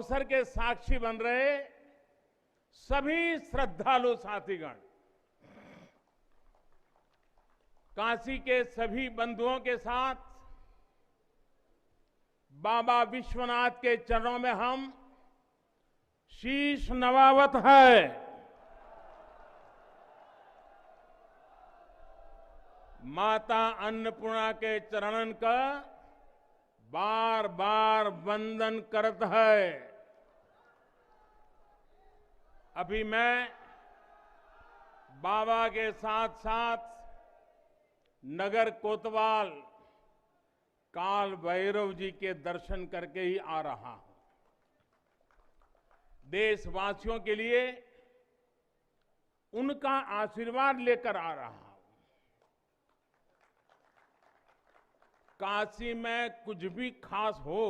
अवसर के साक्षी बन रहे सभी श्रद्धालु साथीगण, काशी के सभी बंधुओं के साथ बाबा विश्वनाथ के चरणों में हम शीश नवावत है। माता अन्नपूर्णा के चरणन का बार बार वंदन करत है। अभी मैं बाबा के साथ साथ नगर कोतवाल काल भैरव जी के दर्शन करके ही आ रहा हूं। देशवासियों के लिए उनका आशीर्वाद लेकर आ रहा हूं। काशी में कुछ भी खास हो,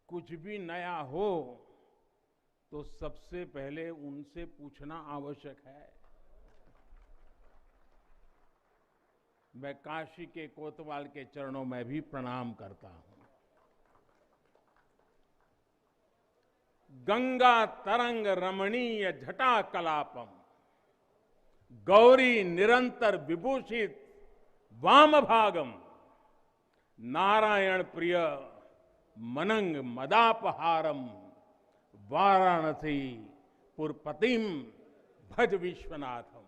कुछ भी नया हो, तो सबसे पहले उनसे पूछना आवश्यक है। मैं काशी के कोतवाल के चरणों में भी प्रणाम करता हूं। गंगा तरंग रमणीय जटा कलापम, गौरी निरंतर विभूषित वाम भागम, नारायण प्रिय मनंग मदापहारम, वाराणसी पुरपतिम भज विश्वनाथम।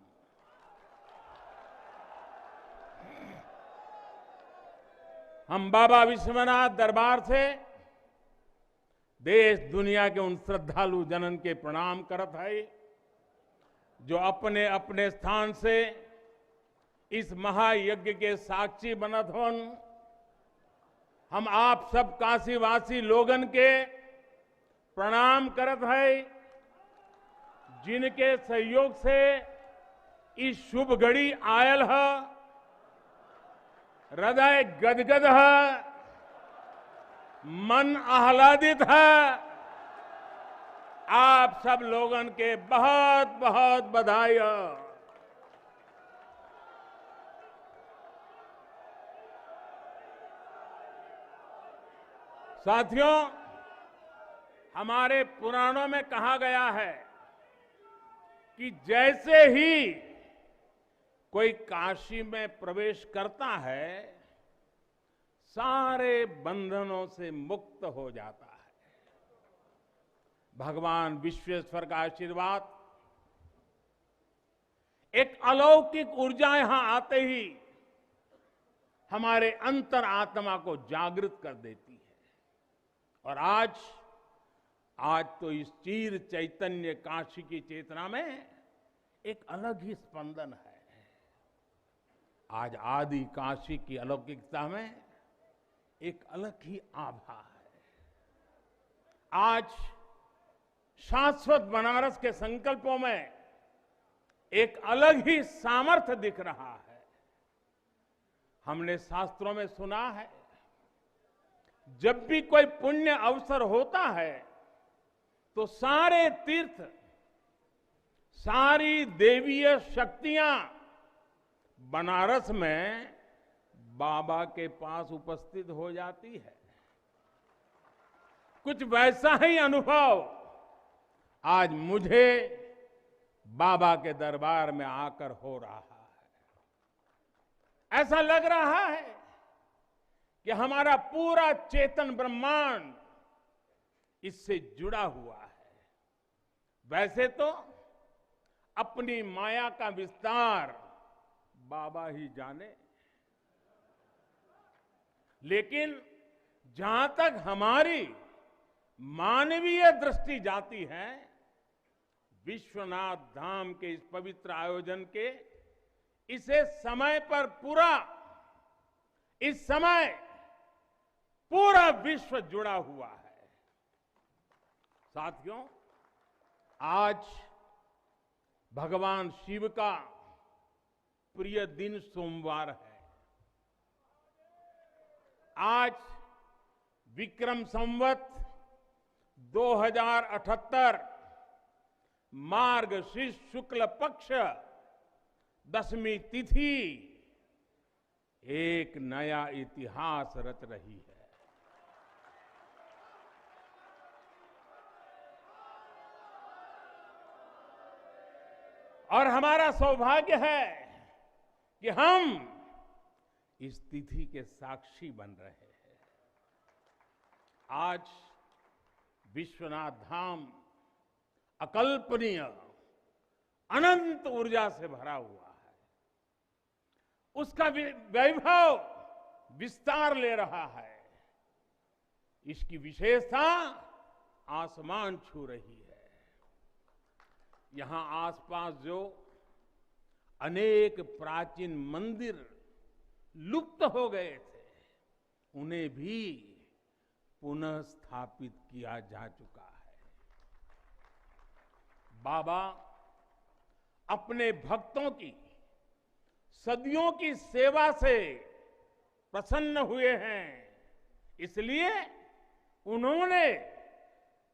हम बाबा विश्वनाथ दरबार से देश दुनिया के उन श्रद्धालु जनन के प्रणाम करत है जो अपने अपने स्थान से इस महायज्ञ के साक्षी बनत होन। हम आप सब काशीवासी लोगन के प्रणाम करत है जिनके सहयोग से इस शुभ घड़ी आयल है। हृदय गदगद है, मन आह्लादित है। आप सब लोगन के बहुत बहुत बधाई है। साथियों, हमारे पुराणों में कहा गया है कि जैसे ही कोई काशी में प्रवेश करता है, सारे बंधनों से मुक्त हो जाता है। भगवान विश्वेश्वर का आशीर्वाद, एक अलौकिक ऊर्जा यहां आते ही हमारे अंतर आत्मा को जागृत कर देती है। और आज तो इस चीर चैतन्य काशी की चेतना में एक अलग ही स्पंदन है। आज आदि काशी की अलौकिकता में एक अलग ही आभा है। आज शाश्वत बनारस के संकल्पों में एक अलग ही सामर्थ्य दिख रहा है। हमने शास्त्रों में सुना है, जब भी कोई पुण्य अवसर होता है तो सारे तीर्थ, सारी देवीय शक्तियां बनारस में बाबा के पास उपस्थित हो जाती है। कुछ वैसा ही अनुभव आज मुझे बाबा के दरबार में आकर हो रहा है। ऐसा लग रहा है कि हमारा पूरा चेतन ब्रह्मांड इससे जुड़ा हुआ है। वैसे तो अपनी माया का विस्तार बाबा ही जाने, लेकिन जहां तक हमारी मानवीय दृष्टि जाती है, विश्वनाथ धाम के इस पवित्र आयोजन के इसे समय पर इस समय पूरा विश्व जुड़ा हुआ है। साथियों, आज भगवान शिव का प्रिय दिन सोमवार है। आज विक्रम संवत 2078 मार्गशीर्ष शुक्ल पक्ष दशमी तिथि एक नया इतिहास रच रही है। और हमारा सौभाग्य है कि हम इस तिथि के साक्षी बन रहे हैं। आज विश्वनाथ धाम अकल्पनीय अनंत ऊर्जा से भरा हुआ है। उसका वैभव विस्तार ले रहा है। इसकी विशेषता आसमान छू रही है। यहां आसपास जो अनेक प्राचीन मंदिर लुप्त हो गए थे, उन्हें भी पुनः स्थापित किया जा चुका है। बाबा अपने भक्तों की सदियों की सेवा से प्रसन्न हुए हैं, इसलिए उन्होंने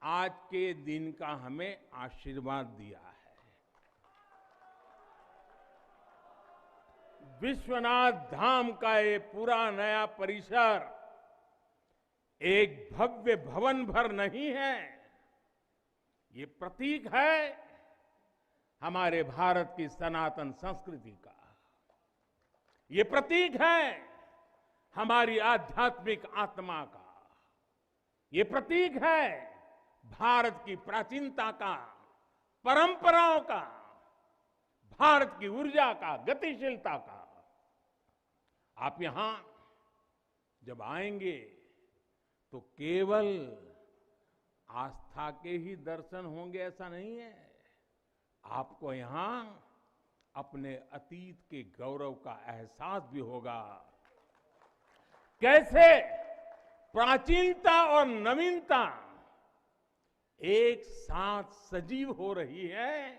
आज के दिन का हमें आशीर्वाद दिया है। विश्वनाथ धाम का ये पूरा नया परिसर एक भव्य भवन भर नहीं है, ये प्रतीक है हमारे भारत की सनातन संस्कृति का। ये प्रतीक है हमारी आध्यात्मिक आत्मा का। ये प्रतीक है भारत की प्राचीनता का, परंपराओं का, भारत की ऊर्जा का, गतिशीलता का। आप यहां जब आएंगे तो केवल आस्था के ही दर्शन होंगे ऐसा नहीं है। आपको यहां अपने अतीत के गौरव का एहसास भी होगा। कैसे प्राचीनता और नवीनता एक साथ सजीव हो रही है,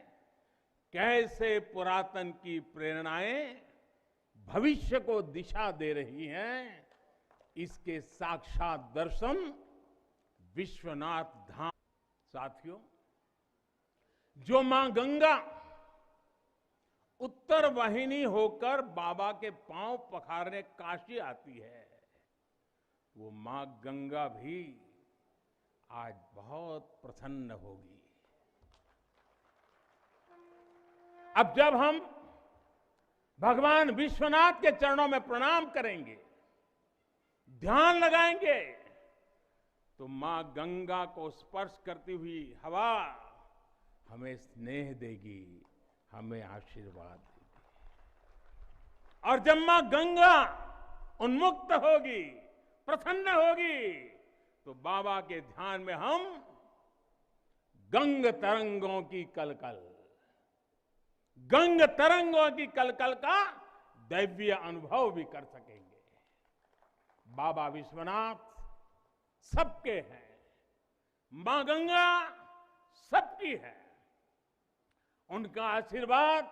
कैसे पुरातन की प्रेरणाएं भविष्य को दिशा दे रही हैं, इसके साक्षात दर्शन विश्वनाथ धाम। साथियों, जो मां गंगा उत्तर वाहिनी होकर बाबा के पांव पखारने काशी आती है, वो मां गंगा भी आज बहुत प्रसन्न होगी। अब जब हम भगवान विश्वनाथ के चरणों में प्रणाम करेंगे, ध्यान लगाएंगे, तो मां गंगा को स्पर्श करती हुई हवा हमें स्नेह देगी, हमें आशीर्वाद देगी। और जब मां गंगा उन्मुक्त होगी, प्रसन्न होगी, तो बाबा के ध्यान में हम गंग तरंगों की कलकल, गंग तरंगों की कलकल का दैवीय अनुभव भी कर सकेंगे। बाबा विश्वनाथ सबके हैं, मां गंगा सबकी है, उनका आशीर्वाद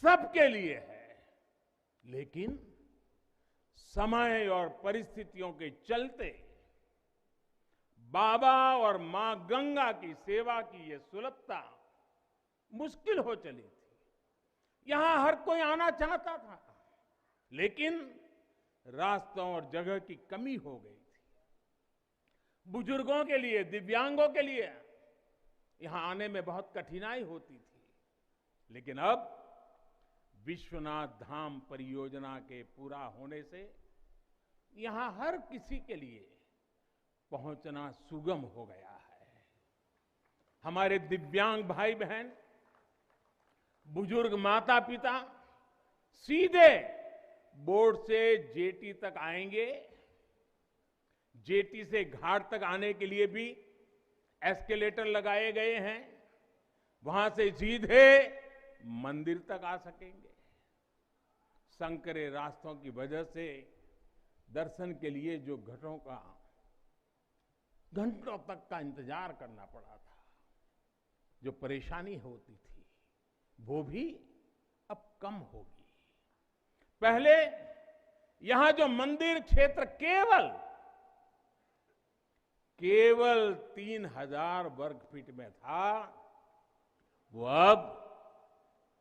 सबके लिए है। लेकिन समय और परिस्थितियों के चलते बाबा और मां गंगा की सेवा की यह सुलभता मुश्किल हो चली थी। यहां हर कोई आना चाहता था, लेकिन रास्तों और जगह की कमी हो गई थी। बुजुर्गों के लिए, दिव्यांगों के लिए यहां आने में बहुत कठिनाई होती थी। लेकिन अब विश्वनाथ धाम परियोजना के पूरा होने से यहां हर किसी के लिए पहुंचना सुगम हो गया है। हमारे दिव्यांग भाई बहन, बुजुर्ग माता पिता सीधे बोर्ड से जेटी तक आएंगे। जेटी से घाट तक आने के लिए भी एस्केलेटर लगाए गए हैं, वहां से सीधे मंदिर तक आ सकेंगे। संकरे रास्तों की वजह से दर्शन के लिए जो घंटों तक का इंतजार करना पड़ा था, जो परेशानी होती थी, वो भी अब कम होगी। पहले यहां जो मंदिर क्षेत्र केवल 3000 वर्ग फीट में था, वो अब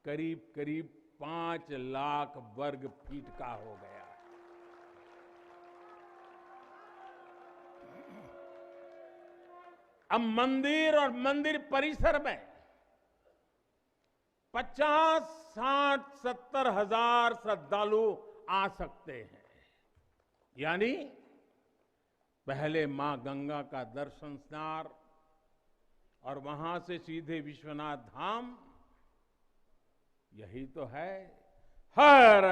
करीब करीब 5 लाख वर्ग फीट का हो गया। अब मंदिर और मंदिर परिसर में 50-60-70 हजार श्रद्धालु आ सकते हैं। यानी पहले मां गंगा का दर्शन स्नान और वहां से सीधे विश्वनाथ धाम, यही तो है हर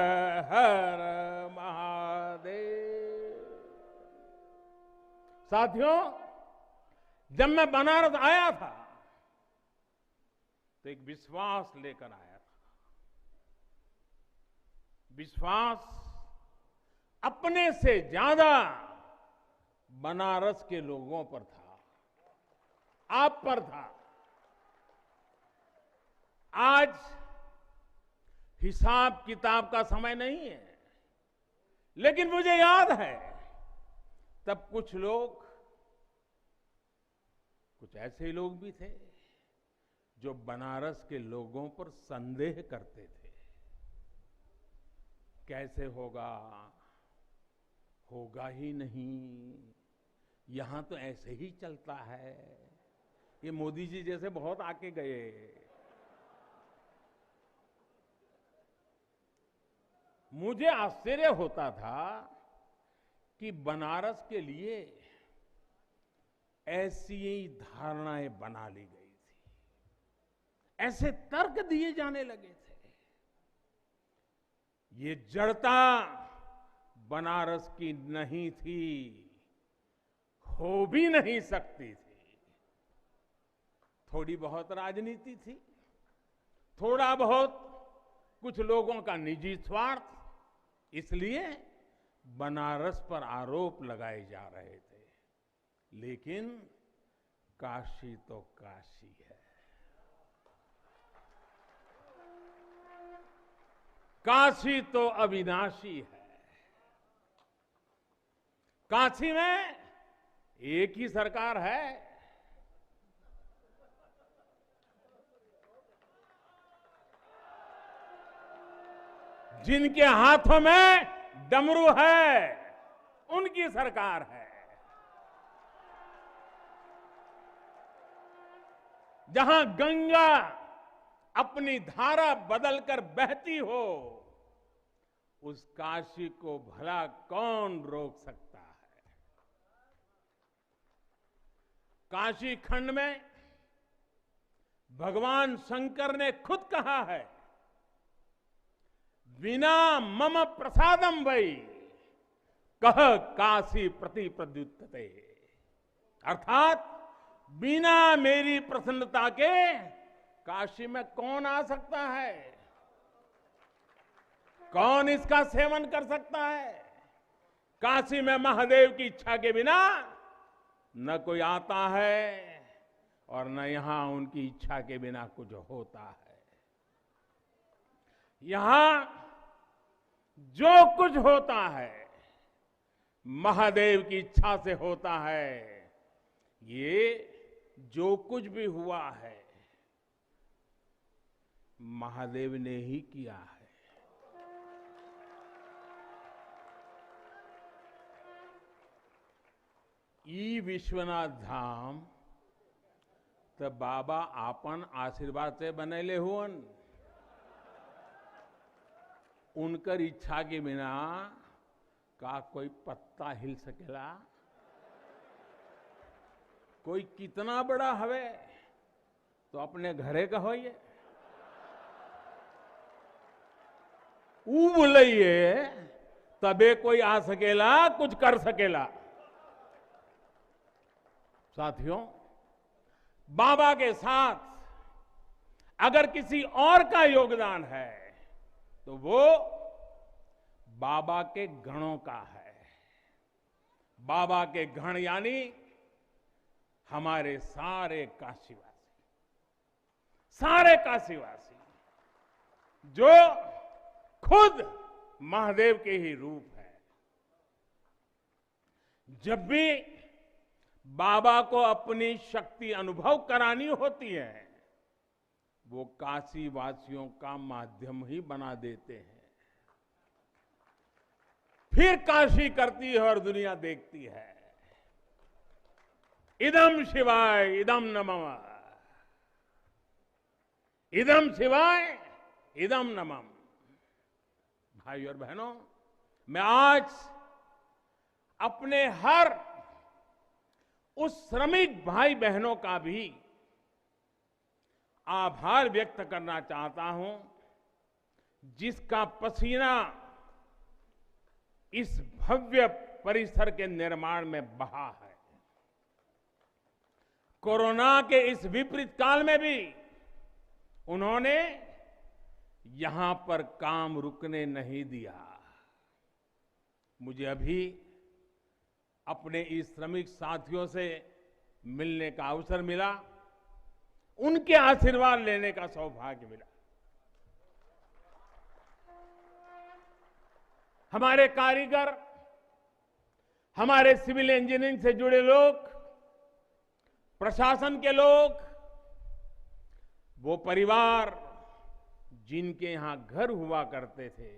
हर महादेव। साथियों, जब मैं बनारस आया था तो एक विश्वास लेकर आया था। विश्वास अपने से ज्यादा बनारस के लोगों पर था, आप पर था। आज हिसाब किताब का समय नहीं है, लेकिन मुझे याद है तब कुछ ऐसे लोग भी थे जो बनारस के लोगों पर संदेह करते थे। कैसे होगा, होगा ही नहीं, यहां तो ऐसे ही चलता है। ये मोदी जी जैसे बहुत आके गए। मुझे आश्चर्य होता था कि बनारस के लिए ऐसी ही धारणाएं बना ली गई थी, ऐसे तर्क दिए जाने लगे थे। ये जड़ता बनारस की नहीं थी, हो भी नहीं सकती थी। थोड़ी बहुत राजनीति थी, थोड़ा बहुत कुछ लोगों का निजी स्वार्थ, इसलिए बनारस पर आरोप लगाए जा रहे थे। लेकिन काशी तो काशी है, काशी तो अविनाशी है। काशी में एक ही सरकार है। जिनके हाथों में डमरू है, उनकी सरकार है। जहां गंगा अपनी धारा बदलकर बहती हो, उस काशी को भला कौन रोक सकता है। काशी खंड में भगवान शंकर ने खुद कहा है, बिना मम प्रसादम वै कह काशी प्रति प्रद्युत्ते। अर्थात बिना मेरी प्रसन्नता के काशी में कौन आ सकता है, कौन इसका सेवन कर सकता है। काशी में महादेव की इच्छा के बिना न कोई आता है और न यहां उनकी इच्छा के बिना कुछ होता है। यहां जो कुछ होता है महादेव की इच्छा से होता है। ये जो कुछ भी हुआ है महादेव ने ही किया है। ई विश्वनाथ धाम तो बाबा आपन आशीर्वाद से बनैले हुअन। उनकर इच्छा के बिना का कोई पत्ता हिल सकेला। कोई कितना बड़ा हवे तो अपने घरे का होइए, ऊ बोलिए तबे कोई आ सकेला, कुछ कर सकेला। साथियों, बाबा के साथ अगर किसी और का योगदान है तो वो बाबा के गणों का है। बाबा के गण यानी हमारे सारे काशीवासी जो खुद महादेव के ही रूप है। जब भी बाबा को अपनी शक्ति अनुभव करानी होती है, वो काशी वासियों का माध्यम ही बना देते हैं। फिर काशी करती है और दुनिया देखती है। इदम शिवाय इदम नमः। इदम शिवाय इदम नमम। भाई और बहनों, मैं आज अपने हर उस श्रमिक भाई बहनों का भी आभार व्यक्त करना चाहता हूं जिसका पसीना इस भव्य परिसर के निर्माण में बहा है। कोरोना के इस विपरीत काल में भी उन्होंने यहां पर काम रुकने नहीं दिया। मुझे अभी अपने इस श्रमिक साथियों से मिलने का अवसर मिला, उनके आशीर्वाद लेने का सौभाग्य मिला। हमारे कारीगर, हमारे सिविल इंजीनियरिंग से जुड़े लोग, प्रशासन के लोग, वो परिवार जिनके यहां घर हुआ करते थे,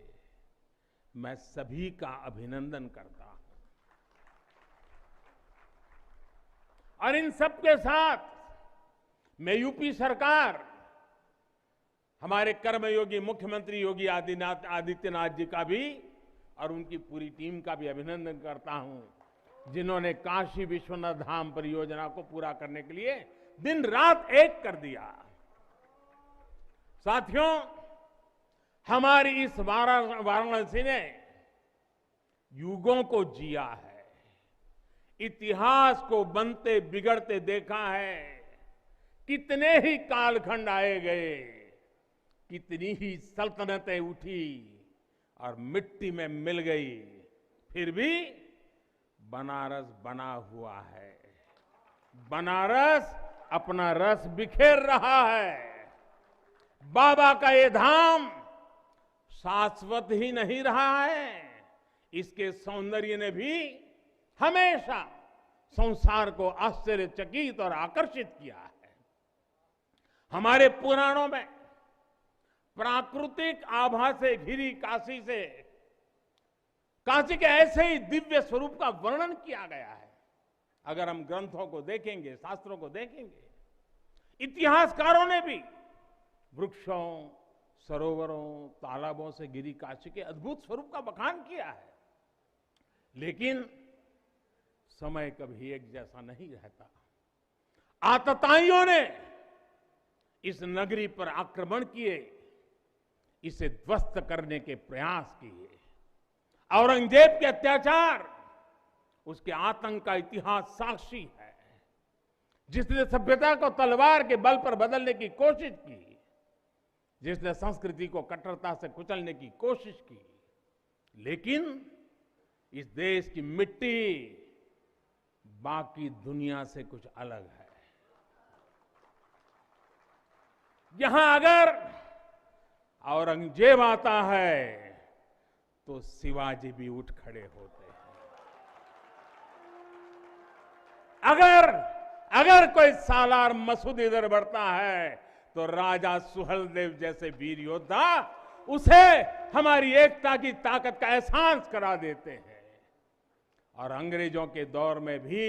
मैं सभी का अभिनंदन करता हूं। और इन सबके साथ मैं यूपी सरकार, हमारे कर्मयोगी मुख्यमंत्री योगी आदित्यनाथ जी का भी और उनकी पूरी टीम का भी अभिनंदन करता हूं, जिन्होंने काशी विश्वनाथ धाम परियोजना को पूरा करने के लिए दिन रात एक कर दिया। साथियों, हमारी इस वाराणसी ने युगों को जिया है, इतिहास को बनते बिगड़ते देखा है। कितने ही कालखंड आए गए, कितनी ही सल्तनतें उठी और मिट्टी में मिल गई, फिर भी बनारस बना हुआ है। बनारस अपना रस बिखेर रहा है। बाबा का ये धाम शाश्वत ही नहीं रहा है, इसके सौंदर्य ने भी हमेशा संसार को आश्चर्यचकित और आकर्षित किया है। हमारे पुराणों में प्राकृतिक आभा से घिरी काशी के ऐसे ही दिव्य स्वरूप का वर्णन किया गया है। अगर हम ग्रंथों को देखेंगे, शास्त्रों को देखेंगे, इतिहासकारों ने भी वृक्षों, सरोवरों, तालाबों से घिरी काशी के अद्भुत स्वरूप का बखान किया है। लेकिन समय कभी एक जैसा नहीं रहता। आतताइयों ने इस नगरी पर आक्रमण किए, इसे ध्वस्त करने के प्रयास किए। औरंगजेब के अत्याचार, उसके आतंक का इतिहास साक्षी है, जिसने सभ्यता को तलवार के बल पर बदलने की कोशिश की, जिसने संस्कृति को कट्टरता से कुचलने की कोशिश की। लेकिन इस देश की मिट्टी बाकी दुनिया से कुछ अलग है। यहां अगर औरंगजेब आता है तो शिवाजी भी उठ खड़े होते हैं। अगर कोई सालार मसूद इधर बढ़ता है तो राजा सुहेलदेव जैसे वीर योद्धा उसे हमारी एकता की ताकत का एहसास करा देते हैं। और अंग्रेजों के दौर में भी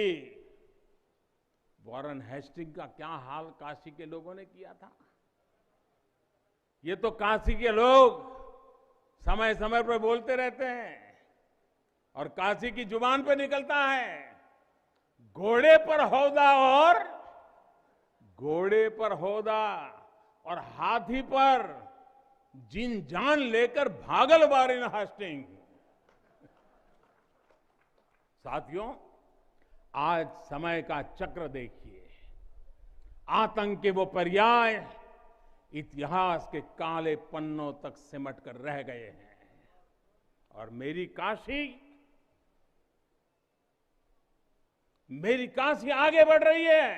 वॉरेन हेस्टिंग का क्या हाल काशी के लोगों ने किया था। ये तो काशी के लोग समय समय पर बोलते रहते हैं और काशी की जुबान पे निकलता है, घोड़े पर होदा और हाथी पर जिन जान लेकर भागल वॉरेन हेस्टिंग। साथियों, आज समय का चक्र देखिए, आतंक के वो पर्याय इतिहास के काले पन्नों तक सिमट कर रह गए हैं। और मेरी काशी आगे बढ़ रही है,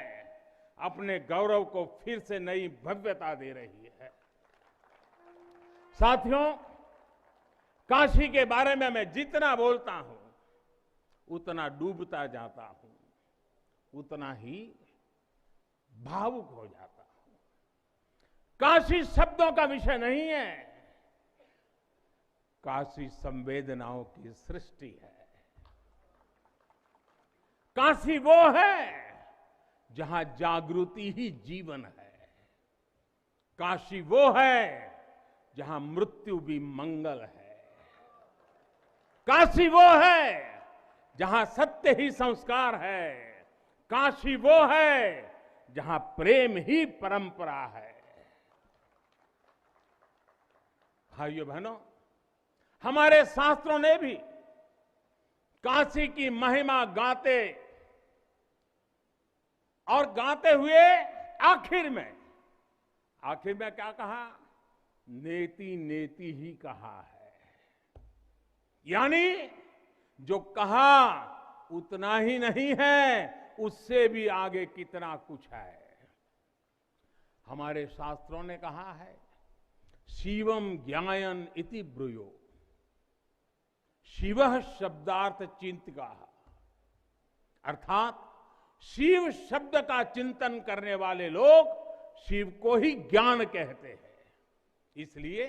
अपने गौरव को फिर से नई भव्यता दे रही है। साथियों, काशी के बारे में मैं जितना बोलता हूं उतना डूबता जाता हूं, उतना ही भावुक हो जाता हूं। काशी शब्दों का विषय नहीं है, काशी संवेदनाओं की सृष्टि है। काशी वो है जहां जागृति ही जीवन है। काशी वो है जहां मृत्यु भी मंगल है। काशी वो है जहां सत्य ही संस्कार है। काशी वो है जहां प्रेम ही परंपरा है। भाइयों बहनों, हमारे शास्त्रों ने भी काशी की महिमा गाते और गाते हुए आखिर में क्या कहा? नेति नेति ही कहा है। यानी जो कहा उतना ही नहीं है, उससे भी आगे कितना कुछ है। हमारे शास्त्रों ने कहा है, शिवम ज्ञायन इति ब्रूयो, शिवः शब्दार्थ चिंतका, अर्थात शिव शब्द का चिंतन करने वाले लोग शिव को ही ज्ञान कहते हैं। इसलिए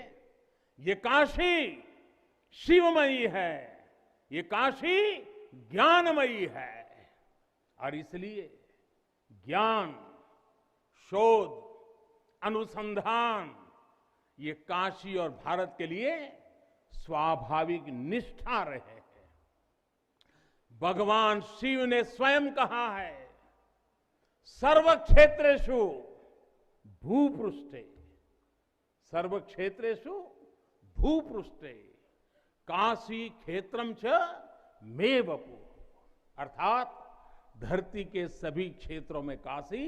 ये काशी शिवमयी है, ये काशी ज्ञानमयी है। और इसलिए ज्ञान, शोध, अनुसंधान ये काशी और भारत के लिए स्वाभाविक निष्ठा रहे हैं। भगवान शिव ने स्वयं कहा है, सर्व क्षेत्रेषु भूपृष्ठे, सर्व क्षेत्रेषु भूपृष्ठे काशी क्षेत्रम च मे वपु, अर्थात धरती के सभी क्षेत्रों में काशी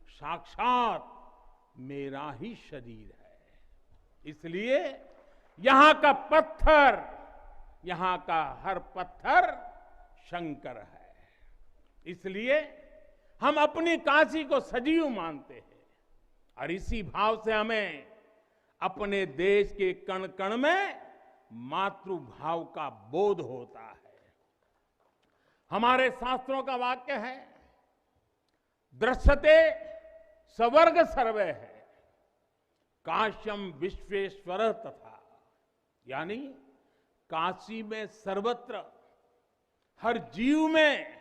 साक्षात मेरा ही शरीर है। इसलिए यहां का पत्थर, यहां का हर पत्थर शंकर है। इसलिए हम अपनी काशी को सजीव मानते हैं और इसी भाव से हमें अपने देश के कण कण में मातृभाव का बोध होता है। हमारे शास्त्रों का वाक्य है, दृश्यते स्वर्ग सर्वे है, काश्यम विश्वेश्वर तथा, यानी काशी में सर्वत्र हर जीव में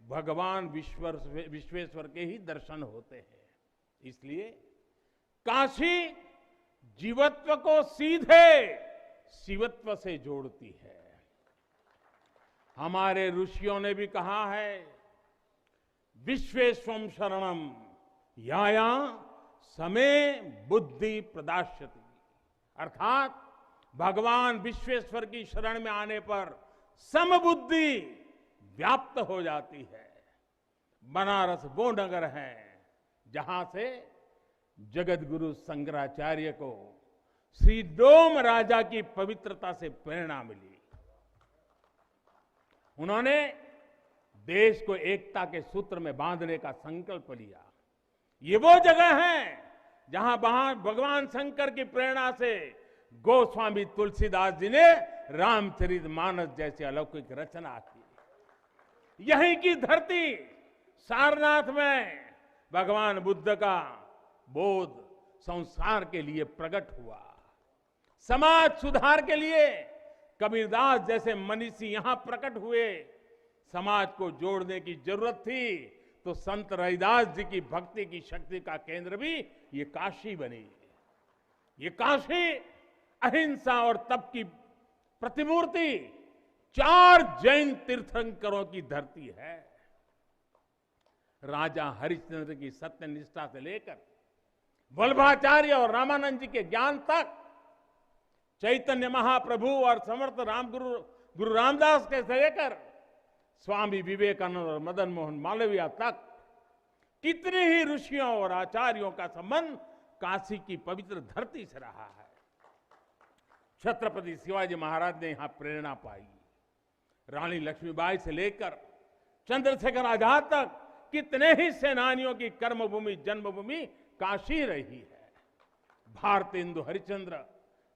भगवान विश्वेश्वर के ही दर्शन होते हैं। इसलिए काशी जीवत्व को सीधे शिवत्व से जोड़ती है। हमारे ऋषियों ने भी कहा है, विश्वेश्वम शरणम याया समे बुद्धि प्रदास्यति, अर्थात भगवान विश्वेश्वर की शरण में आने पर समबुद्धि व्याप्त हो जाती है। बनारस वो नगर है जहां से जगत गुरु शंकराचार्य को श्री डोम राजा की पवित्रता से प्रेरणा मिली। उन्होंने देश को एकता के सूत्र में बांधने का संकल्प लिया। ये वो जगह है जहां भगवान शंकर की प्रेरणा से गोस्वामी तुलसीदास जी ने रामचरितमानस जैसी अलौकिक रचना की। यहीं की धरती सारनाथ में भगवान बुद्ध का बोध संसार के लिए प्रकट हुआ। समाज सुधार के लिए कबीरदास जैसे मनीषी यहां प्रकट हुए। समाज को जोड़ने की जरूरत थी तो संत रविदास जी की भक्ति की शक्ति का केंद्र भी ये काशी बनी। ये काशी अहिंसा और तप की प्रतिमूर्ति 4 जैन तीर्थंकरों की धरती है। राजा हरिश्चंद्र की सत्य निष्ठा से लेकर वल्लभाचार्य और रामानंद जी के ज्ञान तक, चैतन्य महाप्रभु और समर्थ गुरु रामदास के से लेकर स्वामी विवेकानंद और मदन मोहन मालवीय तक कितने ही ऋषियों और आचार्यों का संबंध काशी की पवित्र धरती से रहा है। छत्रपति शिवाजी महाराज ने यहां प्रेरणा पाई। रानी लक्ष्मीबाई से लेकर चंद्रशेखर आजाद तक कितने ही सेनानियों की कर्मभूमि जन्मभूमि काशी रही है। भारतेंदु हरिश्चंद्र,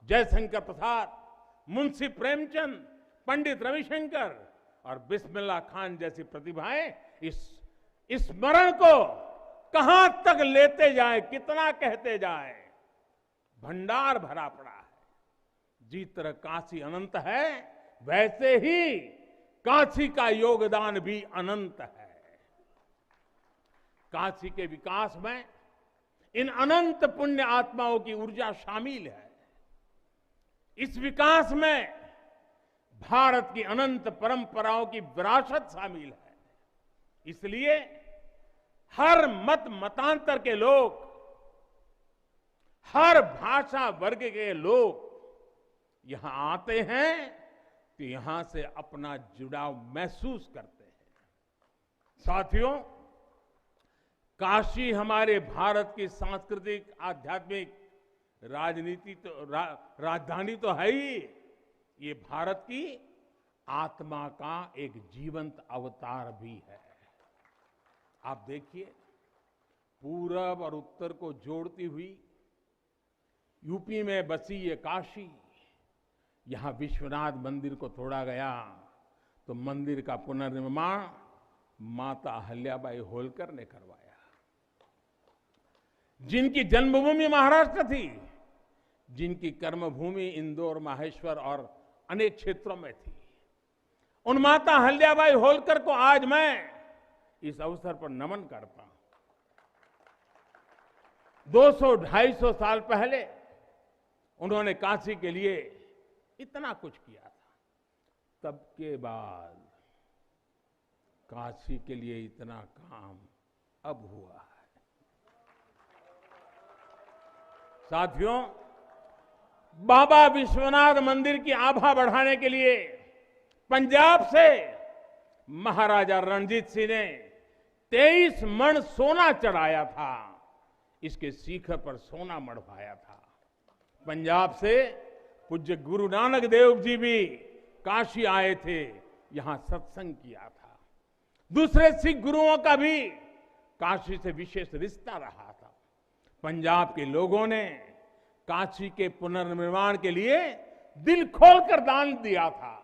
जयशंकर प्रसाद, मुंशी प्रेमचंद, पंडित रविशंकर और बिस्मिल्लाह खान जैसी प्रतिभाएं इस स्मरण को कहां तक लेते जाए, कितना कहते जाए, भंडार भरा पड़ा है। जिस तरह काशी अनंत है, वैसे ही काशी का योगदान भी अनंत है। काशी के विकास में इन अनंत पुण्य आत्माओं की ऊर्जा शामिल है। इस विकास में भारत की अनंत परंपराओं की विरासत शामिल है। इसलिए हर मत मतांतर के लोग, हर भाषा वर्ग के लोग यहां आते हैं तो यहां से अपना जुड़ाव महसूस करते हैं। साथियों, काशी हमारे भारत की सांस्कृतिक, आध्यात्मिक, राजधानी तो है ही, ये भारत की आत्मा का एक जीवंत अवतार भी है। आप देखिए, पूरब और उत्तर को जोड़ती हुई यूपी में बसी ये काशी, यहां विश्वनाथ मंदिर को तोड़ा गया तो मंदिर का पुनर्निर्माण माता अहल्याबाई होलकर ने करवाया। जिनकी जन्मभूमि महाराष्ट्र थी, जिनकी कर्मभूमि इंदौर, माहेश्वर और अनेक क्षेत्रों में थी, उन माता अहल्याबाई होलकर को आज मैं इस अवसर पर नमन करता हूं। 200-250 साल पहले उन्होंने काशी के लिए इतना कुछ किया था, तब के बाद काशी के लिए इतना काम अब हुआ है। साथियों, बाबा विश्वनाथ मंदिर की आभा बढ़ाने के लिए पंजाब से महाराजा रणजीत सिंह ने 23 मण सोना चढ़ाया था। इसके शिखर पर सोना मढ़वाया था। पंजाब से पूज्य गुरु नानक देव जी भी काशी आए थे, यहां सत्संग किया था। दूसरे सिख गुरुओं का भी काशी से विशेष रिश्ता रहा था। पंजाब के लोगों ने काशी के पुनर्निर्माण के लिए दिल खोलकर दान दिया था।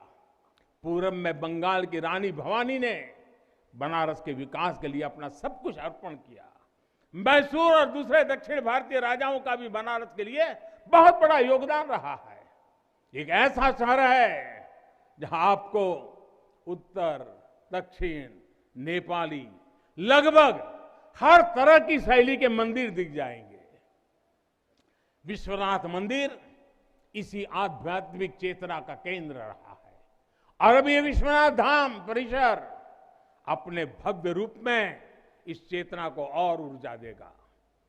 पूरब में बंगाल की रानी भवानी ने बनारस के विकास के लिए अपना सब कुछ अर्पण किया। मैसूर और दूसरे दक्षिण भारतीय राजाओं का भी बनारस के लिए बहुत बड़ा योगदान रहा है। एक ऐसा शहर है जहां आपको उत्तर, दक्षिण, नेपाली, लगभग हर तरह की शैली के मंदिर दिख जाएंगे। विश्वनाथ मंदिर इसी आध्यात्मिक चेतना का केंद्र रहा है और अब ये विश्वनाथ धाम परिसर अपने भव्य रूप में इस चेतना को और ऊर्जा देगा।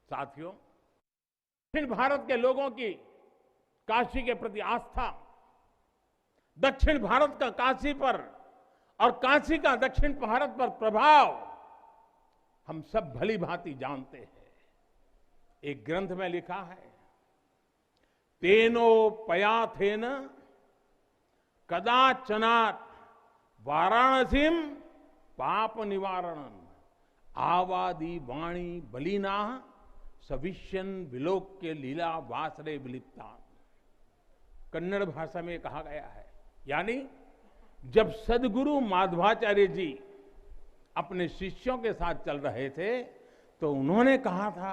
साथियों, दक्षिण भारत के लोगों की काशी के प्रति आस्था, दक्षिण भारत का काशी पर और काशी का दक्षिण भारत पर प्रभाव हम सब भली भांति जानते हैं। एक ग्रंथ में लिखा है, तेनो पयाथेन कदाचनात् वाराणसीम पाप निवारणम आवादी वाणी बलिना सविष्यन विलोक्य लीला वासरे विलिप्ता। कन्नड़ भाषा में कहा गया है, यानी जब सदगुरु माधवाचार्य जी अपने शिष्यों के साथ चल रहे थे तो उन्होंने कहा था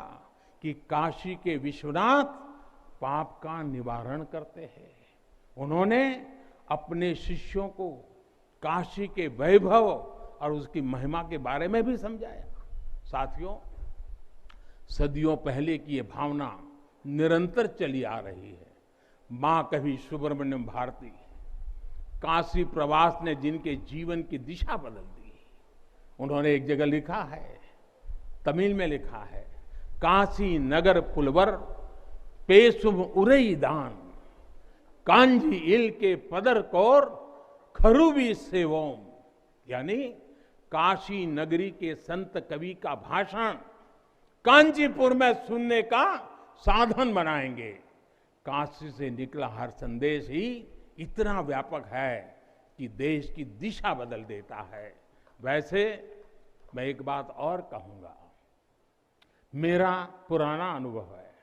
कि काशी के विश्वनाथ पाप का निवारण करते हैं। उन्होंने अपने शिष्यों को काशी के वैभव और उसकी महिमा के बारे में भी समझाया। साथियों, सदियों पहले की ये भावना निरंतर चली आ रही है। मां कवि सुब्रमण्यम भारती काशी प्रवास ने जिनके जीवन की दिशा बदल दी, उन्होंने एक जगह लिखा है, तमिल में लिखा है, काशी नगर पुलवर पेशुम उरई दान कांजी इल के पदर कौर खरूबी सेवोम। यानी काशी नगरी के संत कवि का भाषण कांचीपुर में सुनने का साधन बनाएंगे। काशी से निकला हर संदेश ही इतना व्यापक है कि देश की दिशा बदल देता है। वैसे मैं एक बात और कहूंगा, मेरा पुराना अनुभव है,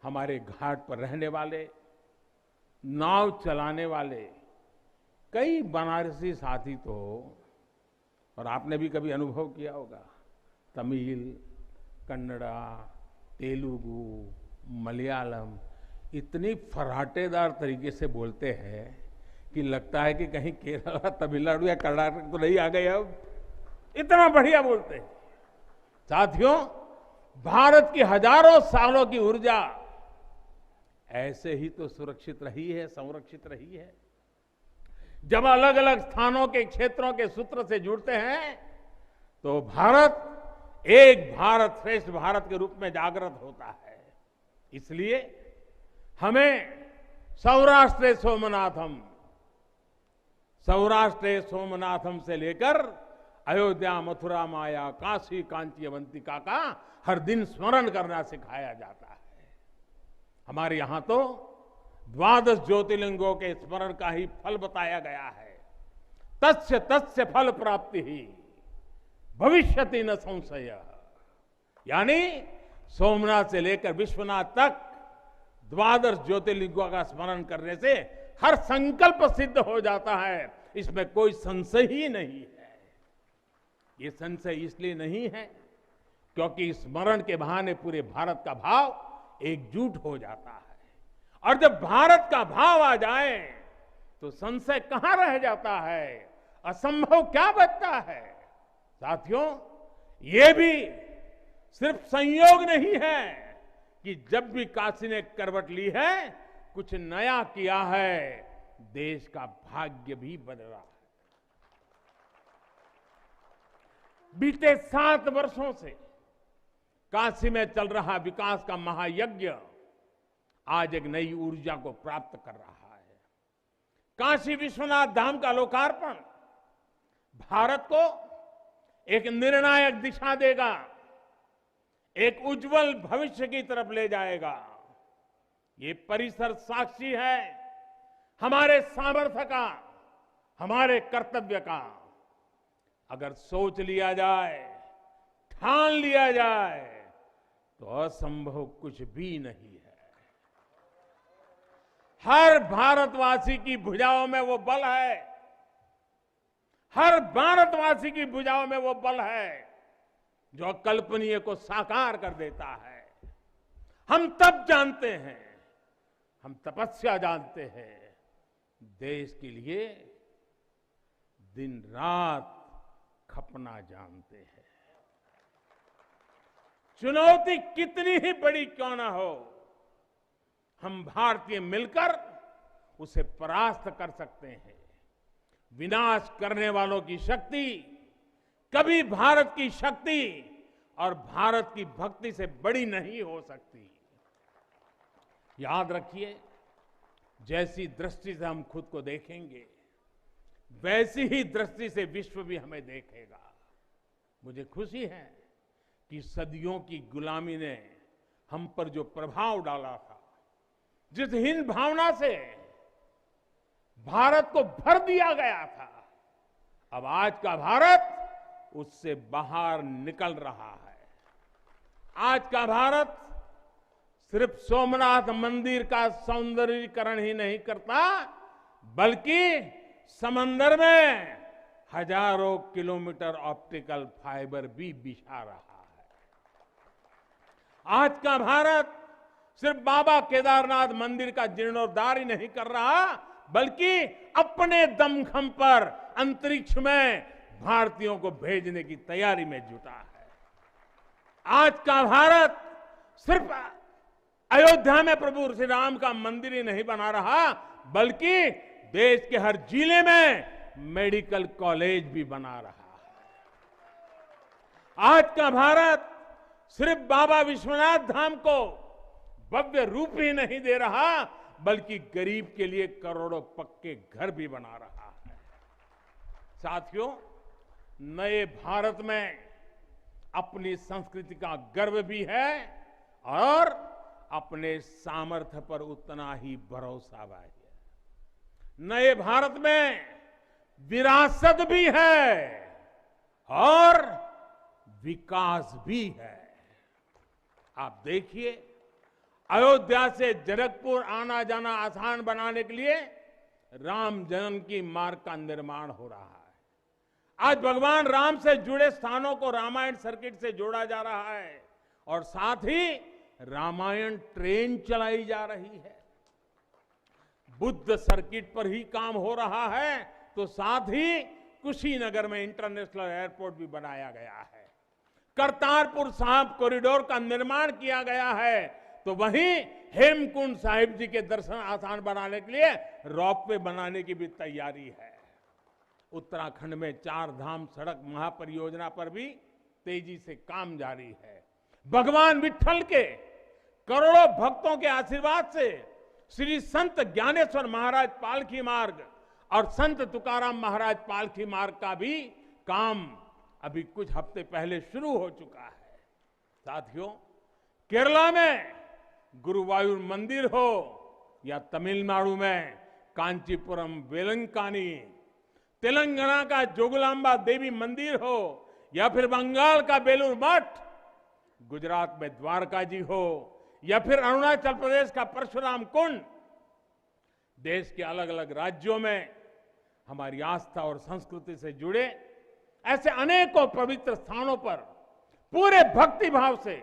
हमारे घाट पर रहने वाले, नाव चलाने वाले कई बनारसी साथी तो, और आपने भी कभी अनुभव किया होगा, तमिल, कन्नड़ा, तेलुगु, मलयालम इतनी फराटेदार तरीके से बोलते हैं कि लगता है कि कहीं केरला, तमिलनाडु या कर्नाटक तो नहीं आ गए। अब इतना बढ़िया बोलते हैं। साथियों, भारत की हजारों सालों की ऊर्जा ऐसे ही तो सुरक्षित रही है, संरक्षित रही है। जब अलग अलग स्थानों के क्षेत्रों के सूत्र से जुड़ते हैं तो भारत एक भारत श्रेष्ठ भारत के रूप में जागृत होता है। इसलिए हमें सौराष्ट्र सोमनाथम से लेकर अयोध्या, मथुरा, माया, काशी, कांची, अवंतिका का हर दिन स्मरण करना सिखाया जाता है। हमारे यहां तो 12 ज्योतिर्लिंगों के स्मरण का ही फल बताया गया है। तस्य तस्य फल प्राप्ति ही भविष्यति न संशय। यानी सोमनाथ से लेकर विश्वनाथ तक 12 ज्योतिर्लिंगों का स्मरण करने से हर संकल्प सिद्ध हो जाता है, इसमें कोई संशय ही नहीं है। ये संशय इसलिए नहीं है क्योंकि स्मरण के बहाने पूरे भारत का भाव एकजुट हो जाता है। और जब भारत का भाव आ जाए तो संशय कहां रह जाता है, असंभव क्या बचता है। साथियों, ये भी सिर्फ संयोग नहीं है कि जब भी काशी ने करवट ली है, कुछ नया किया है, देश का भाग्य भी बदला है। बीते 7 वर्षों से काशी में चल रहा विकास का महायज्ञ आज एक नई ऊर्जा को प्राप्त कर रहा है। काशी विश्वनाथ धाम का लोकार्पण भारत को एक निर्णायक दिशा देगा, एक उज्जवल भविष्य की तरफ ले जाएगा। ये परिसर साक्षी है हमारे सामर्थ्य का, हमारे कर्तव्य का। अगर सोच लिया जाए, ठान लिया जाए तो असंभव कुछ भी नहीं है। हर भारतवासी की भुजाओं में वो बल है, हर भारतवासी की भुजाओं में वो बल है जो अकल्पनीय को साकार कर देता है। हम तब जानते हैं, हम तपस्या जानते हैं, देश के लिए दिन रात खपना जानते हैं। चुनौती कितनी ही बड़ी क्यों ना हो, हम भारतीय मिलकर उसे परास्त कर सकते हैं। विनाश करने वालों की शक्ति कभी भारत की शक्ति और भारत की भक्ति से बड़ी नहीं हो सकती। याद रखिए, जैसी दृष्टि से हम खुद को देखेंगे, वैसी ही दृष्टि से विश्व भी हमें देखेगा। मुझे खुशी है कि सदियों की गुलामी ने हम पर जो प्रभाव डाला था, जिस हीन भावना से भारत को भर दिया गया था, अब आज का भारत उससे बाहर निकल रहा है। आज का भारत सिर्फ सोमनाथ मंदिर का सौंदर्यीकरण ही नहीं करता, बल्कि समंदर में हजारों किलोमीटर ऑप्टिकल फाइबर भी बिछा रहा है। आज का भारत सिर्फ बाबा केदारनाथ मंदिर का जीर्णोद्धार ही नहीं कर रहा, बल्कि अपने दमखम पर अंतरिक्ष में भारतीयों को भेजने की तैयारी में जुटा है। आज का भारत सिर्फ अयोध्या में प्रभु श्री राम का मंदिर ही नहीं बना रहा, बल्कि देश के हर जिले में मेडिकल कॉलेज भी बना रहा है। आज का भारत सिर्फ बाबा विश्वनाथ धाम को भव्य रूप ही नहीं दे रहा, बल्कि गरीब के लिए करोड़ों पक्के घर भी बना रहा है। साथियों, नए भारत में अपनी संस्कृति का गर्व भी है और अपने सामर्थ्य पर उतना ही भरोसा भी है। नए भारत में विरासत भी है और विकास भी है। आप देखिए, अयोध्या से जनकपुर आना जाना आसान बनाने के लिए राम जन्म की मार्ग का निर्माण हो रहा है। आज भगवान राम से जुड़े स्थानों को रामायण सर्किट से जोड़ा जा रहा है और साथ ही रामायण ट्रेन चलाई जा रही है। बुद्ध सर्किट पर ही काम हो रहा है तो साथ ही कुशीनगर में इंटरनेशनल एयरपोर्ट भी बनाया गया है। करतारपुर साहिब कॉरिडोर का निर्माण किया गया है, तो वहीं हेमकुंड साहिब जी के दर्शन आसान बनाने के लिए रोपवे बनाने की भी तैयारी है। उत्तराखंड में 4 धाम सड़क महापरियोजना पर भी तेजी से काम जारी है। भगवान विट्ठल के करोड़ों भक्तों के आशीर्वाद से श्री संत ज्ञानेश्वर महाराज पालकी मार्ग और संत तुकाराम महाराज पालकी मार्ग का भी काम अभी कुछ हफ्ते पहले शुरू हो चुका है। साथियों, केरला में गुरुवायूर मंदिर हो या तमिलनाडु में कांचीपुरम वेलंकानी, तेलंगाना का जोगलांबा देवी मंदिर हो या फिर बंगाल का बेलूर मठ, गुजरात में द्वारका जी हो या फिर अरुणाचल प्रदेश का परशुराम कुंड, देश के अलग अलग राज्यों में हमारी आस्था और संस्कृति से जुड़े ऐसे अनेकों पवित्र स्थानों पर पूरे भक्ति भाव से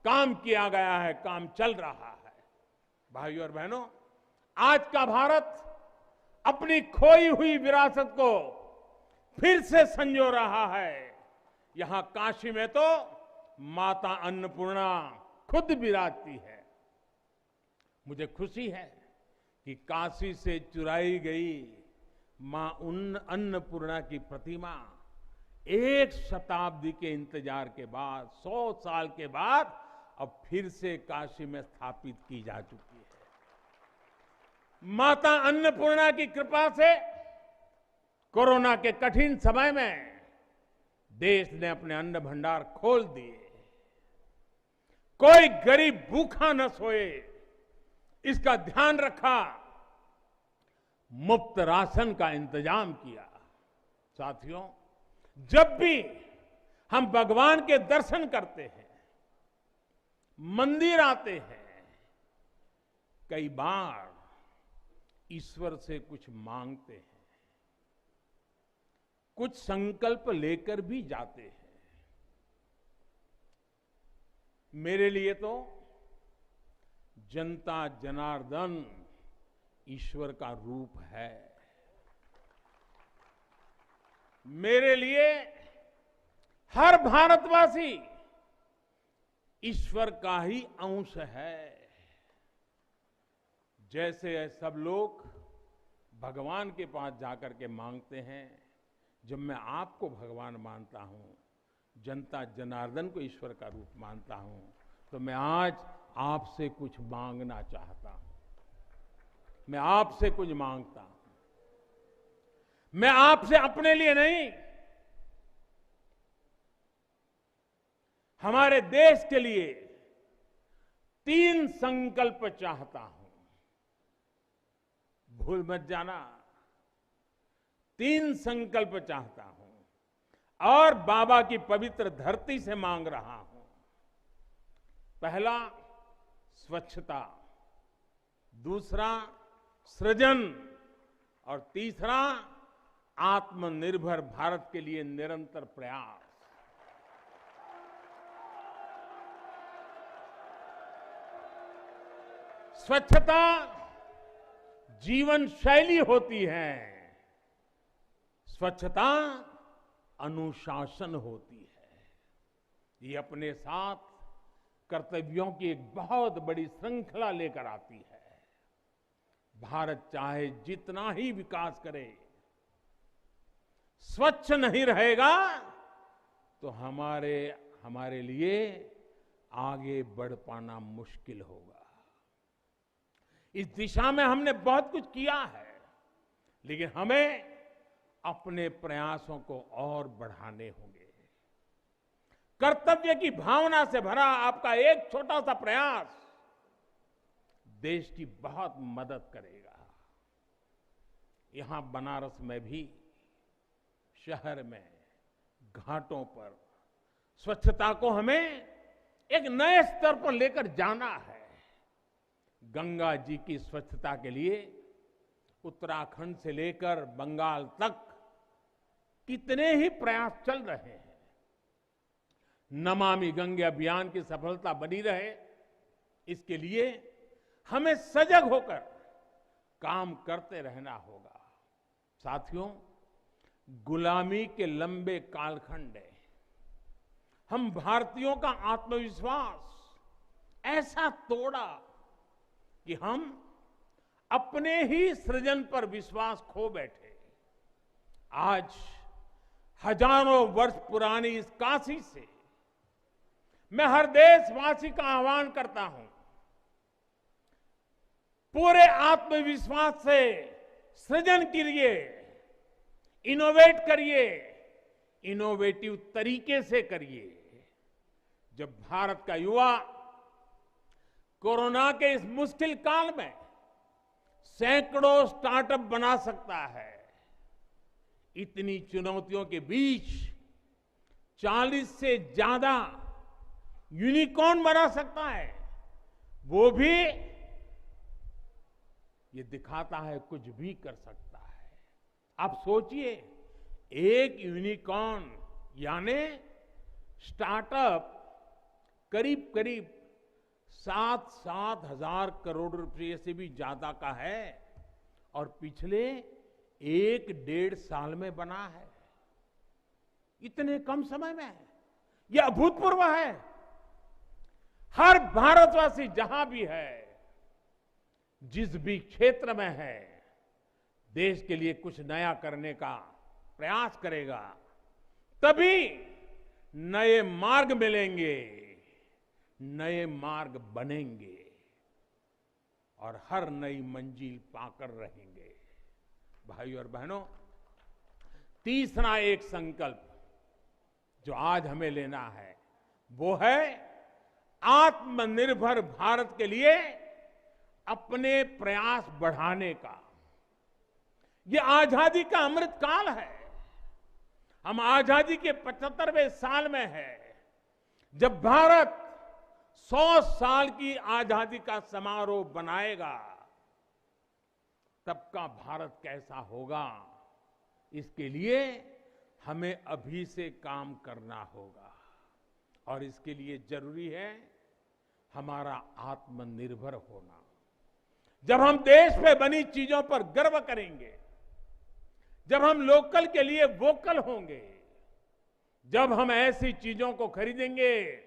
काम किया गया है, काम चल रहा है। भाइयों और बहनों, आज का भारत अपनी खोई हुई विरासत को फिर से संजो रहा है। यहां काशी में तो माता अन्नपूर्णा खुद विराजती है। मुझे खुशी है कि काशी से चुराई गई मां अन्नपूर्णा की प्रतिमा 1 शताब्दी के इंतजार के बाद, 100 साल के बाद अब फिर से काशी में स्थापित की जा चुकी है। माता अन्नपूर्णा की कृपा से कोरोना के कठिन समय में देश ने अपने अन्न भंडार खोल दिए। कोई गरीब भूखा न सोए, इसका ध्यान रखा। मुफ्त राशन का इंतजाम किया। साथियों, जब भी हम भगवान के दर्शन करते हैं, मंदिर आते हैं, कई बार ईश्वर से कुछ मांगते हैं, कुछ संकल्प लेकर भी जाते हैं। मेरे लिए तो जनता जनार्दन ईश्वर का रूप है। मेरे लिए हर भारतवासी ईश्वर का ही अंश है। जैसे सब लोग भगवान के पास जाकर के मांगते हैं, जब मैं आपको भगवान मानता हूं, जनता जनार्दन को ईश्वर का रूप मानता हूं, तो मैं आज आपसे कुछ मांगना चाहता हूं। मैं आपसे कुछ मांगता हूं। मैं आपसे अपने लिए नहीं, हमारे देश के लिए 3 संकल्प चाहता हूं। भूल मत जाना, 3 संकल्प चाहता हूं और बाबा की पवित्र धरती से मांग रहा हूं। पहला, स्वच्छता। दूसरा, सृजन। और तीसरा, आत्मनिर्भर भारत के लिए निरंतर प्रयास। स्वच्छता जीवन शैली होती है, स्वच्छता अनुशासन होती है। ये अपने साथ कर्तव्यों की एक बहुत बड़ी श्रृंखला लेकर आती है। भारत चाहे जितना ही विकास करे, स्वच्छ नहीं रहेगा तो हमारे लिए आगे बढ़ पाना मुश्किल होगा। इस दिशा में हमने बहुत कुछ किया है, लेकिन हमें अपने प्रयासों को और बढ़ाने होंगे। कर्तव्य की भावना से भरा आपका एक छोटा सा प्रयास देश की बहुत मदद करेगा। यहां बनारस में भी, शहर में, घाटों पर स्वच्छता को हमें एक नए स्तर पर लेकर जाना है। गंगा जी की स्वच्छता के लिए उत्तराखंड से लेकर बंगाल तक कितने ही प्रयास चल रहे हैं। नमामि गंगे अभियान की सफलता बनी रहे, इसके लिए हमें सजग होकर काम करते रहना होगा। साथियों, गुलामी के लंबे कालखंड हम भारतीयों का आत्मविश्वास ऐसा तोड़ा कि हम अपने ही सृजन पर विश्वास खो बैठे। आज हजारों वर्ष पुरानी इस काशी से मैं हर देशवासी का आह्वान करता हूं, पूरे आत्मविश्वास से सृजन करिए, इनोवेट करिए, इनोवेटिव तरीके से करिए। जब भारत का युवा कोरोना के इस मुश्किल काल में सैकड़ों स्टार्टअप बना सकता है, इतनी चुनौतियों के बीच 40 से ज्यादा यूनिकॉर्न बना सकता है, वो भी ये दिखाता है कुछ भी कर सकता है। आप सोचिए, एक यूनिकॉर्न यानी स्टार्टअप करीब करीब 7 हजार करोड़ रुपए से भी ज्यादा का है और पिछले 1-1.5 साल में बना है। इतने कम समय में यह अभूतपूर्व है। हर भारतवासी जहां भी है, जिस भी क्षेत्र में है, देश के लिए कुछ नया करने का प्रयास करेगा, तभी नए मार्ग मिलेंगे, नए मार्ग बनेंगे और हर नई मंजिल पाकर रहेंगे। भाइयों और बहनों, तीसरा एक संकल्प जो आज हमें लेना है वो है आत्मनिर्भर भारत के लिए अपने प्रयास बढ़ाने का। ये आजादी का अमृत काल है। हम आजादी के 75वें साल में है। जब भारत 100 साल की आजादी का समारोह बनाएगा, तब का भारत कैसा होगा, इसके लिए हमें अभी से काम करना होगा और इसके लिए जरूरी है हमारा आत्मनिर्भर होना। जब हम देश में बनी चीजों पर गर्व करेंगे, जब हम लोकल के लिए वोकल होंगे, जब हम ऐसी चीजों को खरीदेंगे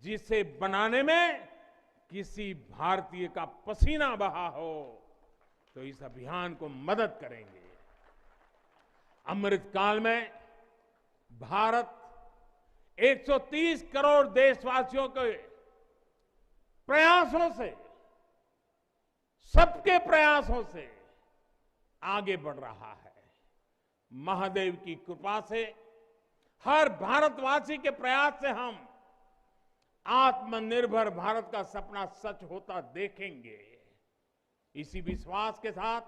जिसे बनाने में किसी भारतीय का पसीना बहा हो, तो इस अभियान को मदद करेंगे। अमृत काल में भारत 130 करोड़ देशवासियों के प्रयासों से, सबके प्रयासों से आगे बढ़ रहा है। महादेव की कृपा से, हर भारतवासी के प्रयास से हम आत्मनिर्भर भारत का सपना सच होता देखेंगे। इसी विश्वास के साथ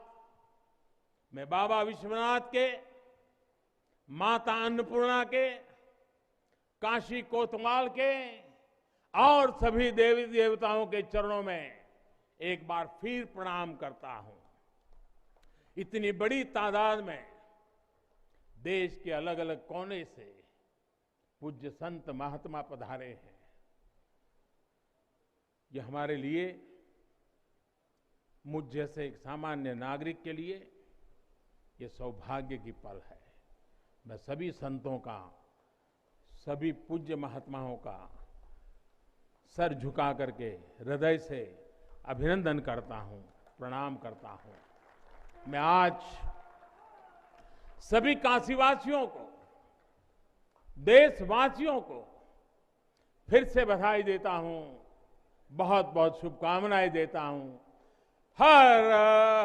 मैं बाबा विश्वनाथ के, माता अन्नपूर्णा के, काशी कोतवाल के और सभी देवी देवताओं के चरणों में एक बार फिर प्रणाम करता हूं। इतनी बड़ी तादाद में देश के अलग अलग कोने से पूज्य संत महात्मा पधारे हैं। ये हमारे लिए, मुझ जैसे एक सामान्य नागरिक के लिए ये सौभाग्य की पल है। मैं सभी संतों का, सभी पूज्य महात्माओं का सर झुका करके हृदय से अभिनंदन करता हूं, प्रणाम करता हूं। मैं आज सभी काशीवासियों को, देशवासियों को फिर से बधाई देता हूं, बहुत बहुत शुभकामनाएं देता हूं। हर